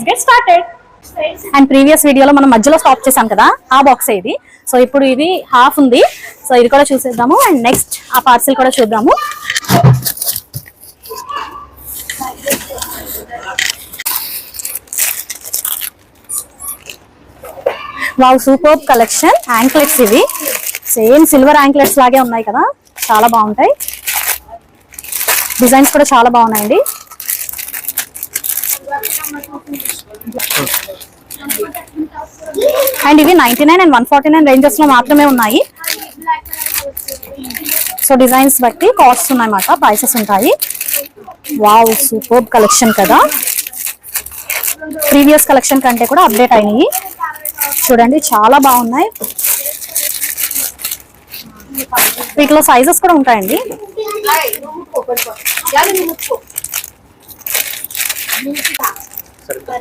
Let's get started. And previous వీడియోలో మనం మధ్యలో స్టాప్ చేసాం కదా, ఆ బాక్స్ ఇది. సో ఇప్పుడు ఇది హాఫ్ ఉంది, సో ఇది కూడా చూసేద్దాము. అండ్ నెక్స్ట్ ఆ పార్సిల్ కూడా చూద్దాము. Wow, super collection. యాంక్లెట్స్ ఇవి సేమ్ సిల్వర్ యాంక్లెట్స్ లాగే ఉన్నాయి కదా, చాలా బాగుంటాయి. డిజైన్స్ కూడా చాలా బాగున్నాయండి. అండ్ ఇవి 99 అండ్ 149 రేంజెస్ లో మాత్రమే ఉన్నాయి. సో డిజైన్స్ బట్టి కాస్ట్ ఉన్నాయన్నమాట, ప్రైసెస్ ఉంటాయి. వావ్, సూపర్ కలెక్షన్ కదా. ప్రీవియస్ కలెక్షన్ కంటే కూడా అప్డేట్ అయినాయి. చూడండి చాలా బాగున్నాయి. వీటిలో సైజెస్ కూడా ఉంటాయండి.